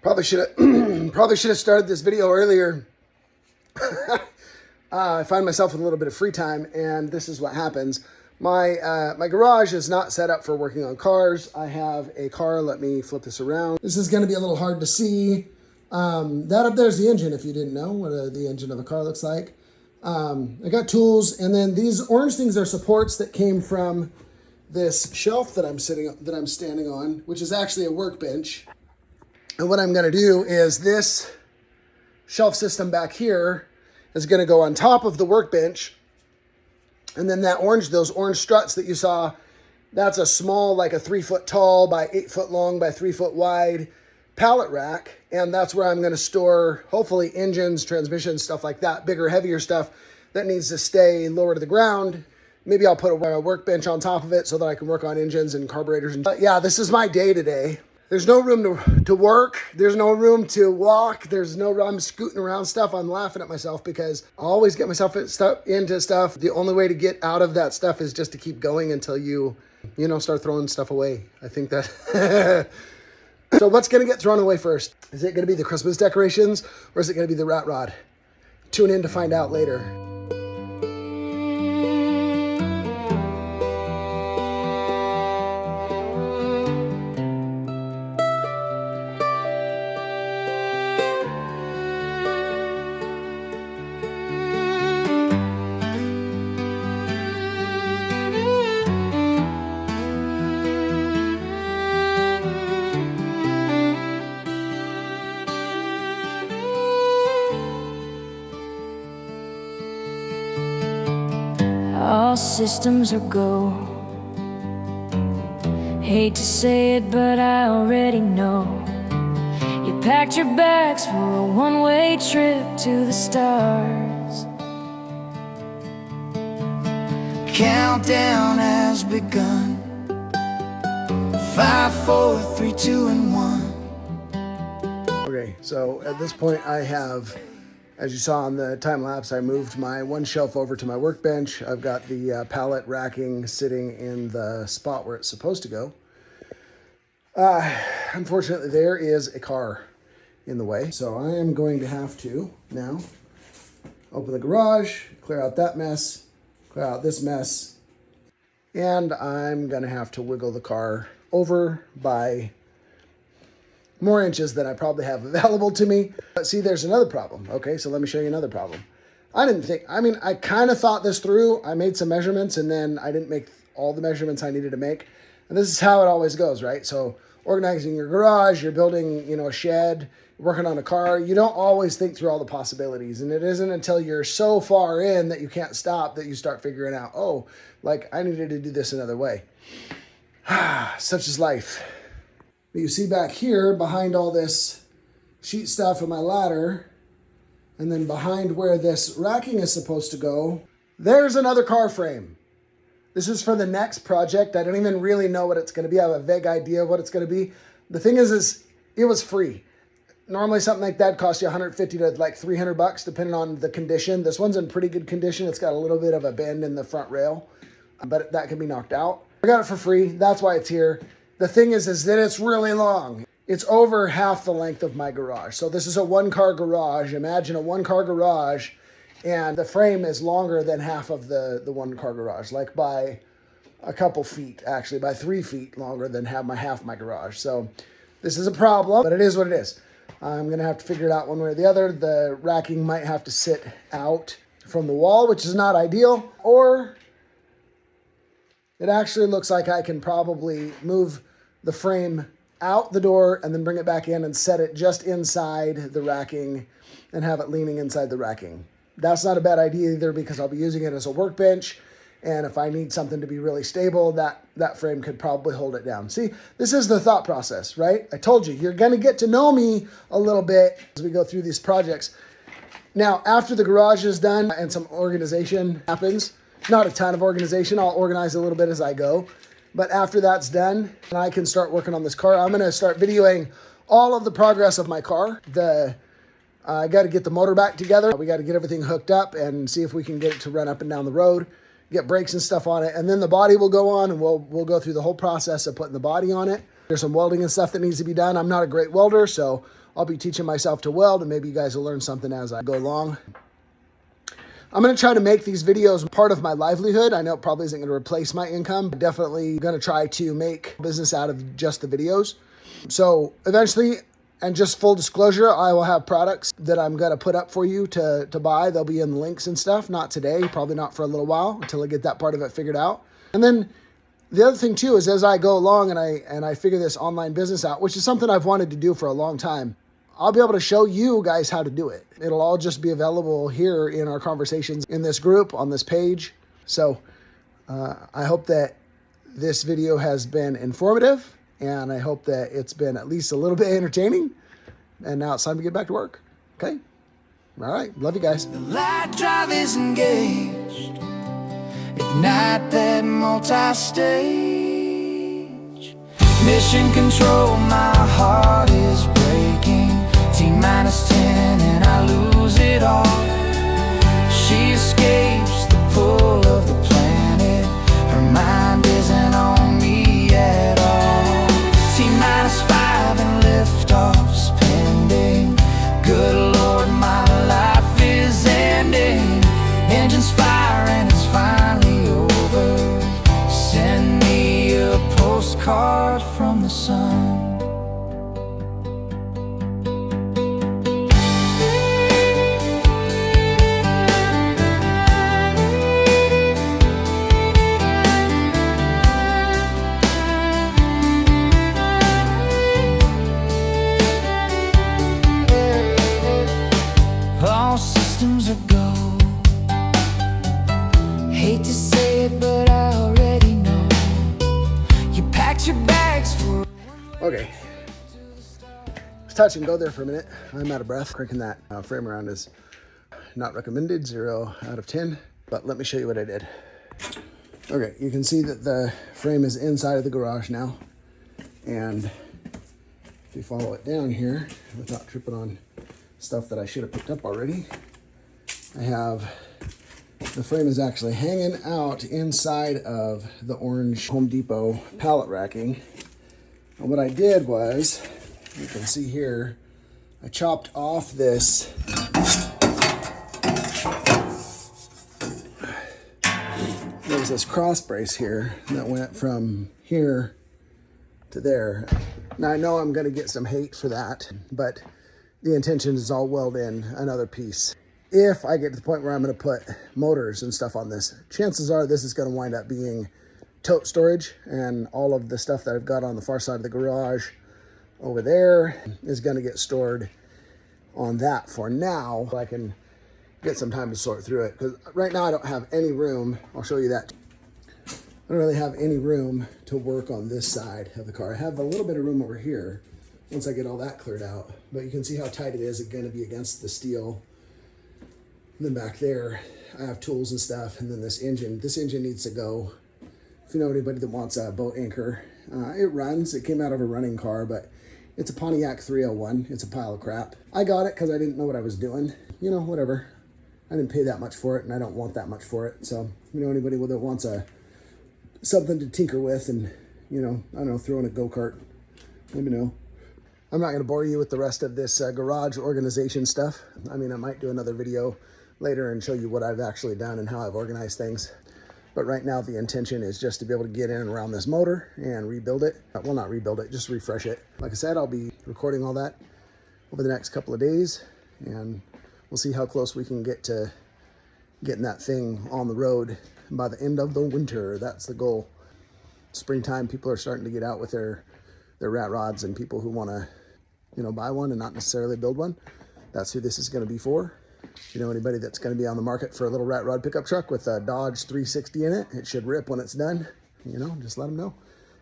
Probably should have probably should have started this video earlier. I find myself with a little bit of free time, and this is what happens. My garage is not set up for working on cars. I have a car. Let me flip this around. This is going to be a little hard to see. That up there is the engine, if you didn't know what the engine of a car looks like. I got tools, and then these orange things are supports that came from this shelf that I'm standing on, which is actually a workbench. And what I'm going to do is this shelf system back here is going to go on top of the workbench. And then those orange struts that you saw, that's a small, like a 3 foot tall by 8 foot long by 3 foot wide pallet rack. And that's where I'm going to store, hopefully, engines, transmissions, stuff like that, bigger, heavier stuff that needs to stay lower to the ground. Maybe I'll put a workbench on top of it so that I can work on engines and carburetors. But yeah, this is my day today. There's no room to work. There's no room to walk. I'm scooting around stuff. I'm laughing at myself because I always get myself into stuff. The only way to get out of that stuff is just to keep going until you start throwing stuff away. I think that. So what's going to get thrown away first? Is it going to be the Christmas decorations or is it going to be the rat rod? Tune in to find out later. All systems are go. Hate to say it, but I already know. You packed your bags for a one-way trip to the stars. Countdown has begun. 5, 4, 3, 2, and 1. Okay, so at this point I have, as you saw on the time lapse, I moved my one shelf over to my workbench. I've got the pallet racking sitting in the spot where it's supposed to go. Unfortunately, there is a car in the way. So I am going to have to now open the garage, clear out that mess, clear out this mess, and I'm going to have to wiggle the car over by more inches than I probably have available to me. But see, there's another problem. Okay, so let me show you another problem. I kind of thought this through. I made some measurements and then I didn't make all the measurements I needed to make. And this is how it always goes, right? So organizing your garage, you're building, a shed, working on a car, you don't always think through all the possibilities. And it isn't until you're so far in that you can't stop that you start figuring out, I needed to do this another way. Such is life. But you see back here, behind all this sheet stuff and my ladder, and then behind where this racking is supposed to go, there's another car frame. This is for the next project. I don't even really know what it's going to be. I have a vague idea of what it's going to be. The thing is it was free. Normally something like that costs you $150 to like $300, depending on the condition. This one's in pretty good condition. It's got a little bit of a bend in the front rail, but that can be knocked out. I got it for free. That's why it's here. The thing is that it's really long. It's over half the length of my garage. So this is a one-car garage. Imagine a one-car garage, and the frame is longer than half of the one-car garage, like by a couple feet, actually, by 3 feet longer than half my garage. So this is a problem, but it is what it is. I'm going to have to figure it out one way or the other. The racking might have to sit out from the wall, which is not ideal, or it actually looks like I can probably move the frame out the door and then bring it back in and set it just inside the racking and have it leaning inside the racking. That's not a bad idea either because I'll be using it as a workbench. And if I need something to be really stable, that frame could probably hold it down. See, this is the thought process, right? I told you, you're going to get to know me a little bit as we go through these projects. Now, after the garage is done and some organization happens, not a ton of organization, I'll organize a little bit as I go. But after that's done, and I can start working on this car, I'm going to start videoing all of the progress of my car. I got to get the motor back together. We got to get everything hooked up and see if we can get it to run up and down the road, get brakes and stuff on it. And then the body will go on, and we'll go through the whole process of putting the body on it. There's some welding and stuff that needs to be done. I'm not a great welder, so I'll be teaching myself to weld, and maybe you guys will learn something as I go along. I'm going to try to make these videos part of my livelihood. I know it probably isn't going to replace my income, but definitely going to try to make business out of just the videos. So eventually, and just full disclosure, I will have products that I'm going to put up for you to buy. They'll be in the links and stuff. Not today, probably not for a little while until I get that part of it figured out. And then the other thing too is as I go along and I figure this online business out, which is something I've wanted to do for a long time, I'll be able to show you guys how to do it. It'll all just be available here in our conversations in this group on this page. So I hope that this video has been informative, and I hope that it's been at least a little bit entertaining. And now it's time to get back to work. Okay? All right. Love you guys. The light drive is engaged. Ignite that multi-stage. Mission control, my heart is breaking. T-10 and I lose it all. She escapes the pull of the planet. Her mind isn't on me at all. T-5 and liftoff's pending. Good Lord, my life is ending. Engines fire and it's finally over. Send me a postcard from the sun. All systems are go. Hate to say it, but I already know. You packed your bags for. Okay. Let's touch and go there for a minute. I'm out of breath. Cranking that frame around is not recommended, 0 out of 10. But let me show you what I did. Okay, you can see that the frame is inside of the garage now. And if you follow it down here without tripping on stuff that I should have picked up already, I have the frame is actually hanging out inside of the orange Home Depot pallet racking. And what I did was, you can see here, I chopped off this there was this cross brace here that went from here to there. Now I know I'm going to get some hate for that, but the intention is I'll weld in another piece. If I get to the point where I'm going to put motors and stuff on this, chances are this is going to wind up being tote storage, and all of the stuff that I've got on the far side of the garage over there is going to get stored on that for now. I can get some time to sort through it, because right now I don't have any room. I'll show you that. I don't really have any room to work on this side of the car. I have a little bit of room over here once I get all that cleared out, but you can see how tight it is. It's going to be against the steel. And then back there, I have tools and stuff. And then this engine needs to go. If you know anybody that wants a boat anchor, it runs. It came out of a running car, but it's a Pontiac 301. It's a pile of crap. I got it because I didn't know what I was doing. You know, whatever. I didn't pay that much for it, and I don't want that much for it. So, you know, anybody that wants something to tinker with and, you know, I don't know, throw in a go-kart, let me know. I'm not going to bore you with the rest of this garage organization stuff. I mean, I might do another video later and show you what I've actually done and how I've organized things. But right now the intention is just to be able to get in and around this motor and rebuild it. Well, not rebuild it, just refresh it. Like I said, I'll be recording all that over the next couple of days, and we'll see how close we can get to getting that thing on the road by the end of the winter. That's the goal. Springtime, people are starting to get out with their rat rods, and people who want to, you know, buy one and not necessarily build one. That's who this is going to be for. If you know anybody that's going to be on the market for a little rat rod pickup truck with a Dodge 360 in it, it should rip when it's done. You know, just let them know.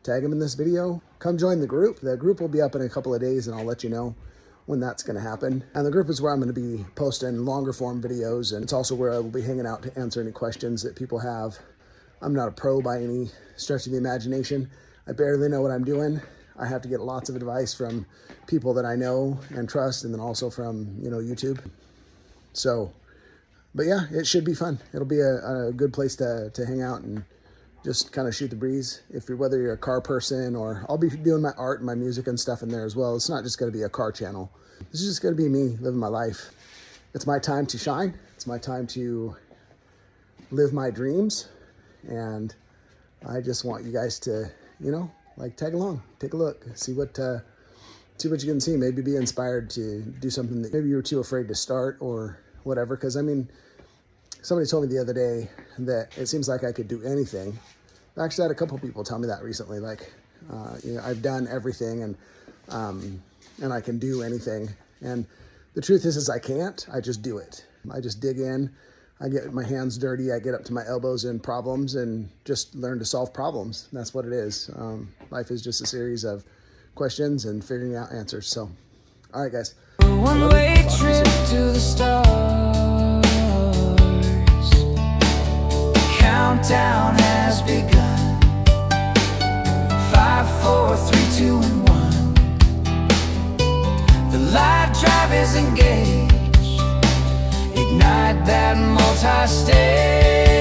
Tag them in this video. Come join the group. The group will be up in a couple of days, and I'll let you know when that's going to happen. And the group is where I'm going to be posting longer form videos, and it's also where I will be hanging out to answer any questions that people have. I'm not a pro by any stretch of the imagination. I barely know what I'm doing. I have to get lots of advice from people that I know and trust, and then also from, you know, YouTube. So, but yeah, it should be fun. It'll be a good place to hang out and just kind of shoot the breeze. Whether you're a car person, or I'll be doing my art and my music and stuff in there as well. It's not just going to be a car channel. This is just going to be me living my life. It's my time to shine. It's my time to live my dreams. And I just want you guys to, like tag along, take a look, see what you can see. Maybe be inspired to do something that maybe you were too afraid to start or whatever. Because I mean, somebody told me the other day that it seems like I could do anything. I actually had a couple people tell me that recently. Like, I've done everything and I can do anything. And the truth is I can't. I just do it. I just dig in. I get my hands dirty. I get up to my elbows in problems and just learn to solve problems. And that's what it is. Life is just a series of questions and figuring out answers. So, all right, guys. One-way trip to the stars. Countdown has begun. 5, 4, 3, 2, and 1. The light drive is engaged. Ignite that multi-stage.